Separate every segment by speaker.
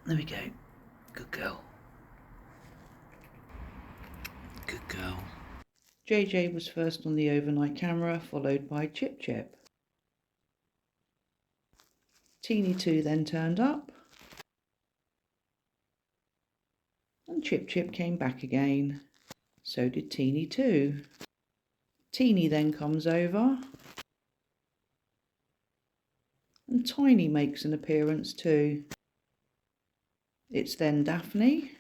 Speaker 1: There we go. Good girl. Good girl. JJ was first on the overnight camera, followed by ChipChip. Teeny 2 then turned up. And ChipChip came back again. So did Teeny 2. Teeny then comes over. And Tiny makes an appearance too. It's then Daphne.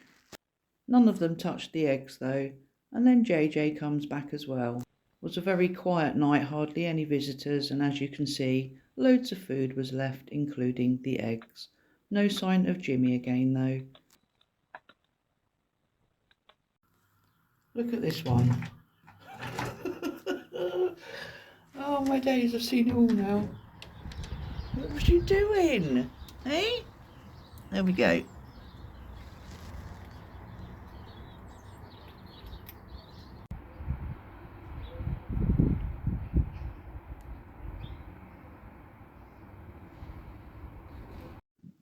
Speaker 1: None of them touched the eggs though. And then JJ comes back as well. It was a very quiet night, hardly any visitors, and as you can see, loads of food was left, including the eggs. No sign of Jimmy again though. Look at this one. Oh my days, I've seen it all now. What was you doing? Hey? There we go.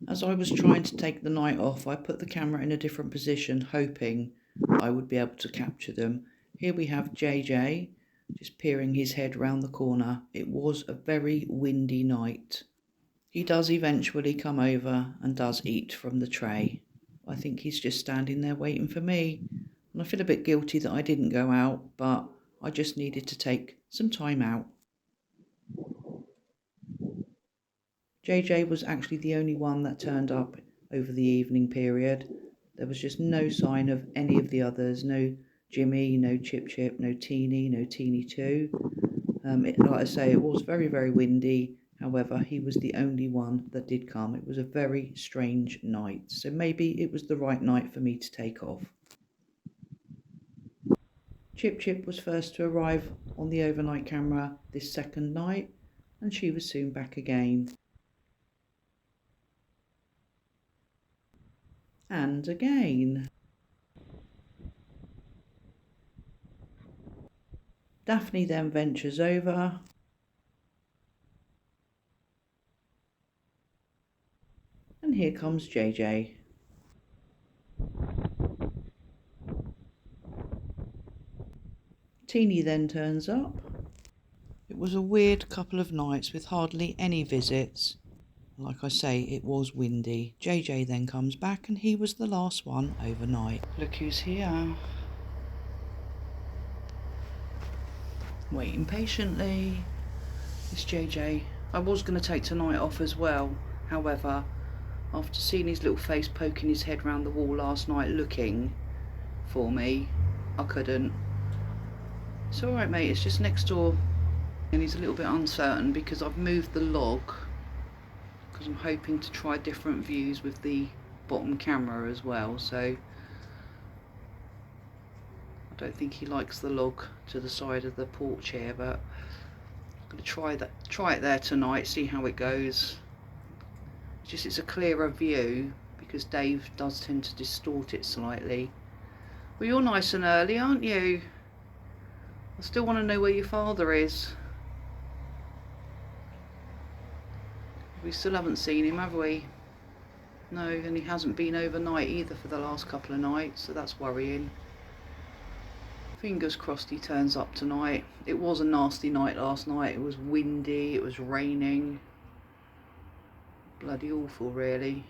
Speaker 1: As I was trying to take the night off, I put the camera in a different position, hoping I would be able to capture them. Here we have JJ, just peering his head round the corner. It was a very windy night. He does eventually come over and does eat from the tray. I think he's just standing there waiting for me. And I feel a bit guilty that I didn't go out, but I just needed to take some time out. JJ was actually the only one that turned up over the evening period. There was just no sign of any of the others. No Jimmy, no ChipChip, no Teeny 2. Like I say, it was very, very windy. However, he was the only one that did come. It was a very strange night. So maybe it was the right night for me to take off. ChipChip was first to arrive on the overnight camera this second night, and she was soon back again. And again. Daphne then ventures over. And here comes JJ. Teeny then turns up. It was a weird couple of nights with hardly any visits. Like I say, it was windy. JJ then comes back and he was the last one overnight. Look who's here. Waiting patiently. It's JJ. I was going to take tonight off as well. However, after seeing his little face poking his head round the wall last night looking for me, I couldn't. It's alright mate, it's just next door. And he's a little bit uncertain because I've moved the log, because I'm hoping to try different views with the bottom camera as well, so I don't think he likes the log to the side of the porch here, but I'm going to try it there tonight, see how it goes. It's a clearer view because Dave does tend to distort it slightly. Well, you're nice and early, aren't you? I still want to know where your father is. We still haven't seen him, have we? No, and he hasn't been overnight either for the last couple of nights, so that's worrying. Fingers crossed he turns up tonight. It was a nasty night last night. It was windy, it was raining. Bloody awful, really.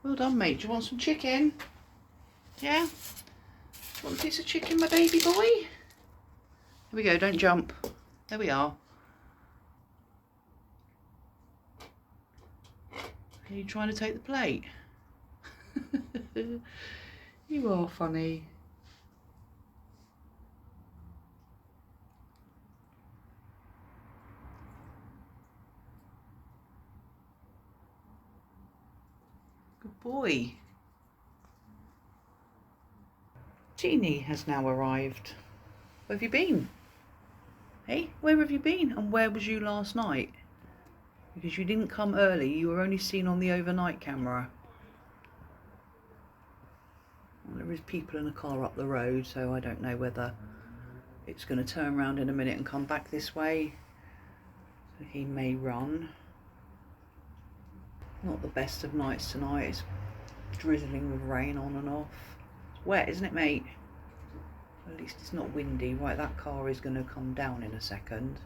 Speaker 1: Well done, mate. Do you want some chicken? Yeah? Want a piece of chicken, my baby boy? Here we go, don't jump. There we are. Are you trying to take the plate? You are funny. Good boy. Teeny has now arrived. Where have you been? Hey, where have you been? And where was you last night? Because you didn't come early, you were only seen on the overnight camera. Well, there is people in a car up the road, so I don't know whether it's going to turn around in a minute and come back this way. So he may run. Not the best of nights tonight. It's drizzling with rain on and off. It's wet, isn't it, mate? At least it's not windy. Right, that car is going to come down in a second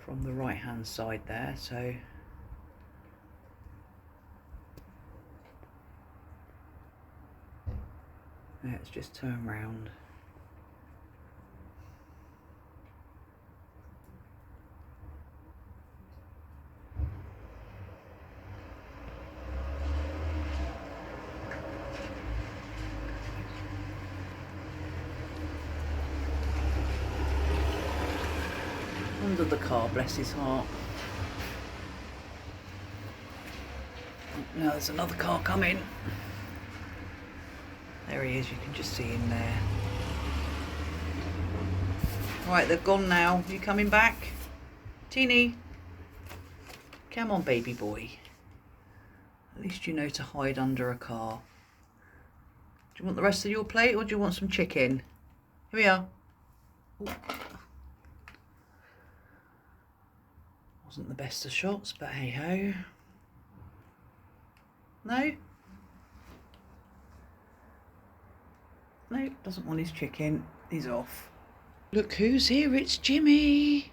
Speaker 1: from the right hand side there, so let's just turn round. Under the car, bless his heart. Now there's another car coming. There he is, you can just see him there. Right, they've gone now. You coming back? Teeny? Come on, baby boy. At least you know to hide under a car. Do you want the rest of your plate or do you want some chicken? Here we are. Ooh. Wasn't the best of shots, but hey ho. No? No, doesn't want his chicken. He's off. Look who's here, it's Jimmy.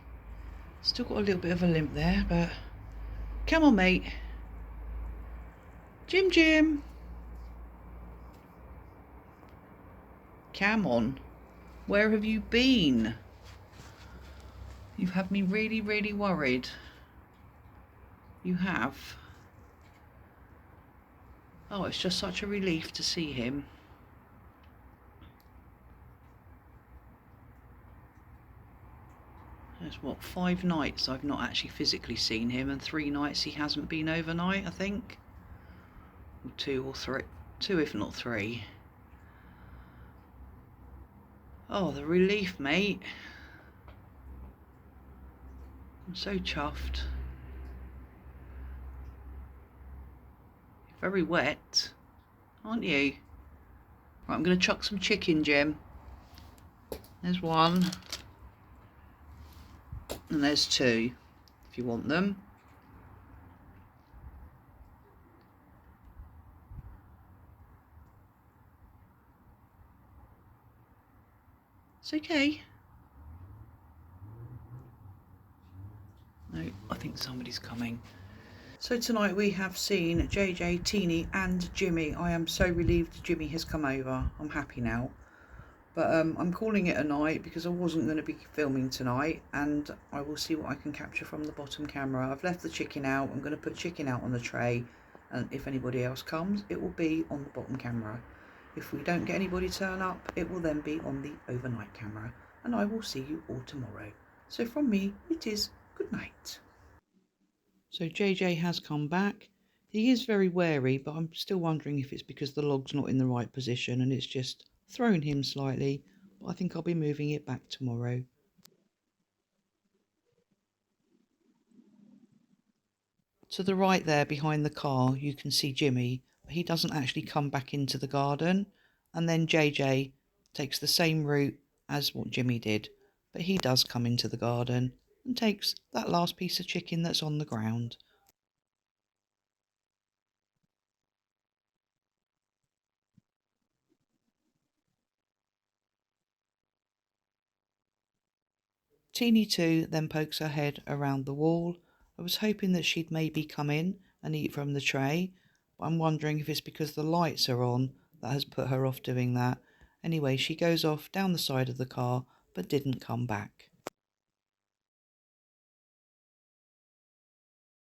Speaker 1: Still got a little bit of a limp there, but come on, mate. Jim. Come on. Where have you been? You've had me really, really worried. You have. Oh, it's just such a relief to see him. There's what, 5 nights I've not actually physically seen him, and 3 nights he hasn't been overnight, I think. Or 2 or 3. 2 if not 3. Oh, the relief, mate. I'm so chuffed. You're very wet, aren't you? Right, I'm going to chuck some chicken, Jim. There's 1. And there's 2, if you want them. It's okay. No, I think somebody's coming. So tonight we have seen JJ, Teeny and Jimmy. I am so relieved Jimmy has come over. I'm happy now. But I'm calling it a night because I wasn't going to be filming tonight, and I will see what I can capture from the bottom camera. I've left the chicken out. I'm going to put chicken out on the tray, and if anybody else comes, it will be on the bottom camera. If we don't get anybody turn up, it will then be on the overnight camera, and I will see you all tomorrow. So from me, it is good night. So JJ has come back. He is very wary, but I'm still wondering if it's because the log's not in the right position and it's just thrown him slightly, but I think I'll be moving it back tomorrow. To the right there behind the car you can see Jimmy, but he doesn't actually come back into the garden, and then JJ takes the same route as what Jimmy did, but he does come into the garden and takes that last piece of chicken that's on the ground. Teeny too then pokes her head around the wall. I was hoping that she'd maybe come in and eat from the tray, but I'm wondering if it's because the lights are on that has put her off doing that. Anyway, she goes off down the side of the car but didn't come back.